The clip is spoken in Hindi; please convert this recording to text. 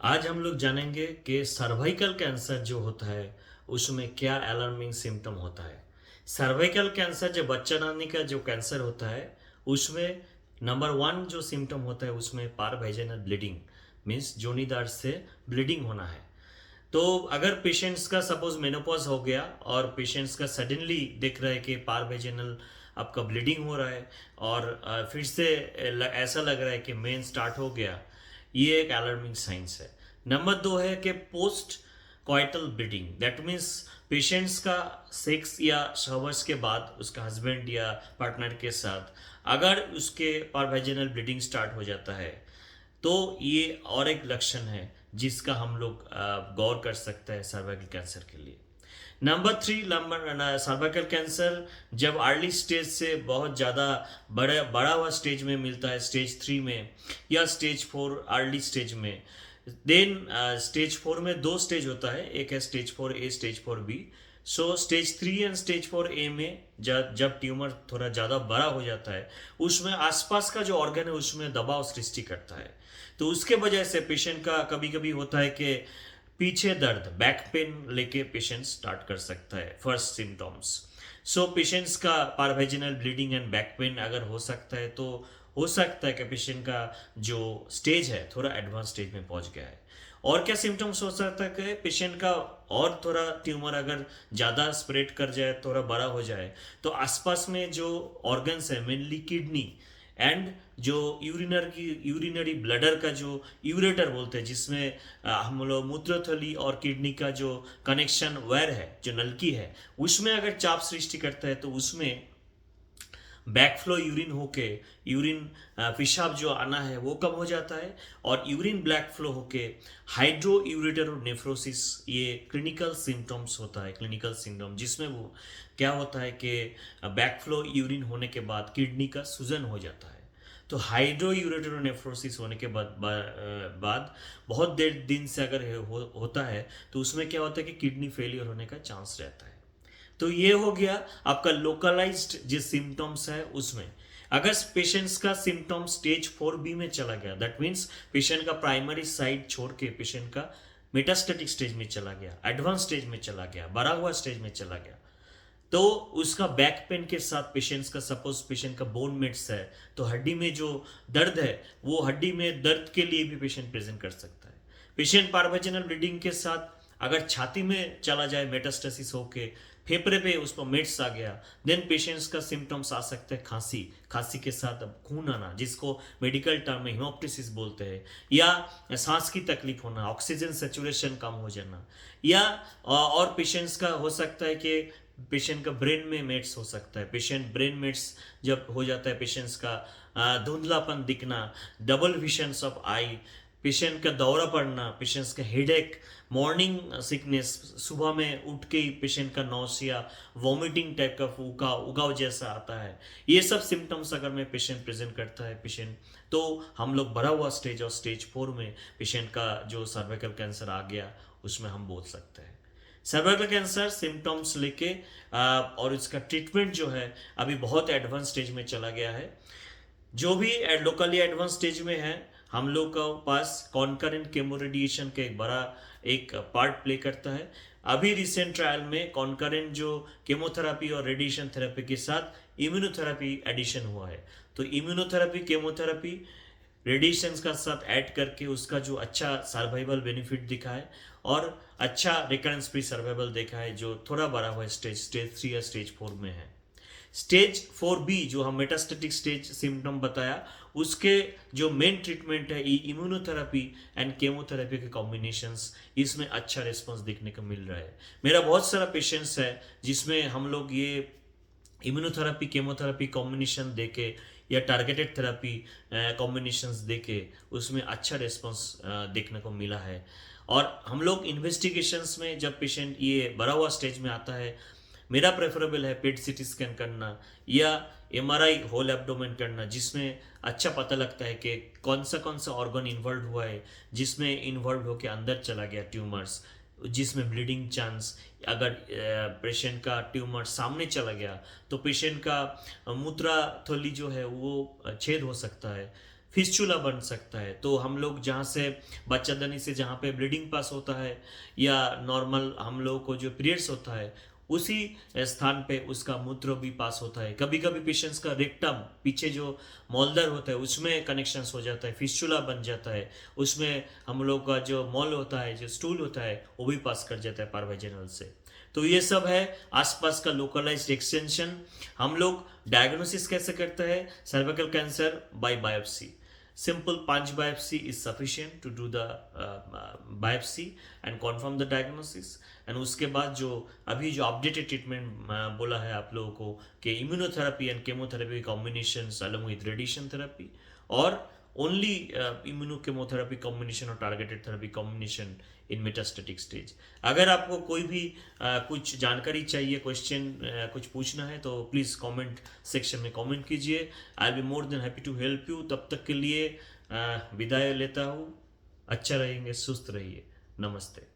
आज हम लोग जानेंगे कि सर्वाइकल कैंसर जो होता है उसमें क्या अलार्मिंग सिम्टम होता है। सर्वाइकल कैंसर जो बच्चादानी का जो कैंसर होता है उसमें नंबर वन जो सिम्टम होता है उसमें पारवाइजिनल ब्लीडिंग मीन्स जोनीदार से ब्लीडिंग होना है। तो अगर पेशेंट्स का सपोज मेनोपॉज हो गया और पेशेंट्स का सडनली दिख रहा है कि पारवेजिनल आपका ब्लीडिंग हो रहा है और फिर से ऐसा लग रहा है कि मेन स्टार्ट हो गया, ये एक अलार्मिंग साइंस है। नंबर दो है कि post coital bleeding, that means patients का सेक्स या शावर्स के बाद उसका हस्बैंड या पार्टनर के साथ अगर उसके पारवेजिनल ब्लीडिंग स्टार्ट हो जाता है तो ये और एक लक्षण है जिसका हम लोग गौर कर सकते हैं सर्वाइकल कैंसर के लिए। Number three, number cervical cancer जब अर्ली स्टेज से बहुत ज़्यादा बड़ा हुआ स्टेज में मिलता है, स्टेज 3 में या स्टेज 4 अर्ली स्टेज में, देन स्टेज 4 में दो स्टेज होता है, एक है stage 4A, stage 4B। So stage 3 and stage 4A में जब ट्यूमर थोड़ा ज़्यादा बड़ा हो जाता है उसमें आसपास का जो ऑर्गन है उसमें दबाव सृष्टि करता है। तो उसके वजह से पेशेंट का कभी कभी होता है कि पीछे दर्द, बैक पेन लेके पेशेंट स्टार्ट कर सकता है फर्स्ट सिम्टम्स। सो पेशेंट्स का पारवेजिनल ब्लीडिंग एंड बैक पेन अगर हो सकता है तो हो सकता है कि पेशेंट का जो स्टेज है थोड़ा एडवांस स्टेज में पहुंच गया है। और क्या सिम्टम्स हो सकता है कि पेशेंट का और थोड़ा ट्यूमर अगर ज़्यादा स्प्रेड कर जाए, थोड़ा बड़ा हो जाए, तो आसपास में जो ऑर्गन्स है मेनली किडनी एंड जो यूरिनरी ब्लडर का जो यूरेटर बोलते हैं, जिसमें हम लोग मूत्रथली और किडनी का जो कनेक्शन वायर है, जो नलकी है, उसमें अगर चाप सृष्टि करता है तो उसमें बैकफ्लो यूरिन होके यूरिन पेशाब जो आना है वो कम हो जाता है और यूरिन ब्लैक फ्लो होके हाइड्रो यूरेटर नेफ्रोसिस, ये क्लिनिकल सिम्टम्स होता है, क्लिनिकल सिम्टम जिसमें वो क्या होता है कि बैकफ्लो यूरिन होने के बाद किडनी का सूजन हो जाता है। तो हाइड्रो यूरेटर नेफ्रोसिस होने के बाद बहुत देर दिन से अगर होता है तो उसमें क्या होता है कि किडनी फेलियर होने का चांस रहता है। तो ये हो गया आपका लोकलाइज्ड जो सिम्टम्स है उसमें। अगर पेशेंट्स का सिम्टम स्टेज 4B में चला गया, दैट मीन्स पेशेंट का प्राइमरी साइड छोड़ के पेशेंट का मेटास्टेटिक स्टेज में चला गया, एडवांस स्टेज में चला गया, बढ़ा हुआ स्टेज में चला गया, तो उसका बैक पेन के साथ पेशेंट्स का सपोज पेशेंट का बोन मेट्स है तो हड्डी में जो दर्द है वो हड्डी में दर्द के लिए भी पेशेंट प्रेजेंट कर सकता है। पेशेंट पारवेजिनल ब्लीडिंग के साथ अगर छाती में चला जाए मेटास्टेसिस होके, फेफड़े पे उस पर मेट्स आ गया, देन पेशेंट्स का सिम्टम्स आ सकते हैं खांसी, खांसी के साथ खून आना जिसको मेडिकल टर्म में हिमोप्टिसिस बोलते हैं, या सांस की तकलीफ होना, ऑक्सीजन सेचुरेशन कम हो जाना, या और पेशेंट्स का हो सकता है कि पेशेंट का ब्रेन में मेट्स हो सकता है। पेशेंट ब्रेन मेट्स जब हो जाता है पेशेंट्स का धुंधलापन दिखना, double visions of I, patient का दौरा पड़ना, पेशेंट्स का हेडेक, मॉर्निंग सिकनेस, सुबह में उठ के ही पेशेंट का नौसिया, वॉमिटिंग टाइप का उगाव जैसा आता है, ये सब सिम्टम्स अगर में पेशेंट प्रेजेंट करता है पेशेंट, तो हम लोग बढ़ा हुआ स्टेज और स्टेज 4 में पेशेंट का जो सर्वाइकल कैंसर आ गया उसमें हम बोल सकते हैं। सर्वाइकल कैंसर सिम्टम्स लेके और इसका ट्रीटमेंट जो है अभी बहुत एडवांस स्टेज में चला गया है। जो भी लोकली एडवांस स्टेज में है हम लोग का पास कॉन्करेंट केमो रेडिएशन का एक बड़ा एक पार्ट प्ले करता है। अभी रिसेंट ट्रायल में कॉन्करेंट जो केमोथेरेपी और रेडिएशन थेरेपी के साथ इम्यूनोथेरेपी एडिशन हुआ है। तो इम्यूनोथेरेपी, केमोथेरेपी, रेडिएशन का साथ ऐड करके उसका जो अच्छा सर्वाइवल बेनिफिट दिखा है और अच्छा रिकरेंस फ्री सर्वाइवल देखा है जो थोड़ा बड़ा हुआ स्टेज 3 या स्टेज 4 में है। स्टेज 4B जो हम मेटास्टेटिक स्टेज सिम्टम बताया, उसके जो मेन ट्रीटमेंट है इम्यूनोथेरेपी एंड केमोथेरेपी के कॉम्बिनेशंस, इसमें अच्छा रिस्पांस देखने को मिल रहा है। मेरा बहुत सारा पेशेंट्स है जिसमें हम लोग ये इम्यूनोथेरेपी केमोथेरेपी कॉम्बिनेशन देके या टारगेटेड थेरेपी कॉम्बिनेशंस देके उसमें अच्छा रिस्पांस देखने को मिला है। और हम लोग इन्वेस्टिगेशंस में जब पेशेंट ये बड़ा हुआ स्टेज में आता है, मेरा प्रेफरेबल है पेट सीटी स्कैन करना या MRI होल एब्डोमेन करना, जिसमें अच्छा पता लगता है कि कौन सा ऑर्गन इन्वॉल्व हुआ है, जिसमें इन्वॉल्व होकर अंदर चला गया ट्यूमर्स, जिसमें ब्लीडिंग चांस, अगर पेशेंट का ट्यूमर सामने चला गया तो पेशेंट का मूत्राथली जो है वो छेद हो सकता है। फिस्चुला बन सकता है। तो हम लोग जहाँ से बच्चादानी से जहाँ पे ब्लीडिंग पास होता है या नॉर्मल हम लोगों को जो पीरियड्स होता है उसी स्थान पे उसका मूत्र भी पास होता है। कभी कभी पेशेंट्स का रेक्टम पीछे जो मॉलदर होता है उसमें कनेक्शंस हो जाता है, फिस्चुला बन जाता है, उसमें हम लोग का जो मॉल होता है, जो स्टूल होता है, वो भी पास कर जाता है पारवाइजिनल से। तो ये सब है आसपास का लोकलाइज्ड एक्सटेंशन। हम लोग डायग्नोसिस कैसे करते हैं cervical cancer? By biopsy. Simple punch biopsy is sufficient to do the biopsy and confirm the diagnosis. And उसके बाद जो अभी जो अपडेटेड ट्रीटमेंट बोला है आप लोगों को कि immunotherapy and chemotherapy combination along with radiation therapy और ओनली इम्यूनो केमोथेरेपी कॉम्बिनेशन और टारगेटेड थेरेपी कॉम्बिनेशन इन मेटास्टेटिक स्टेज। अगर आपको कोई भी कुछ जानकारी चाहिए, क्वेश्चन कुछ पूछना है तो प्लीज़ कमेंट सेक्शन में कमेंट कीजिए। I will be more than happy to help you. तब तक के लिए विदाई लेता हूँ। अच्छा रहेंगे, सुस्त रहिए। नमस्ते।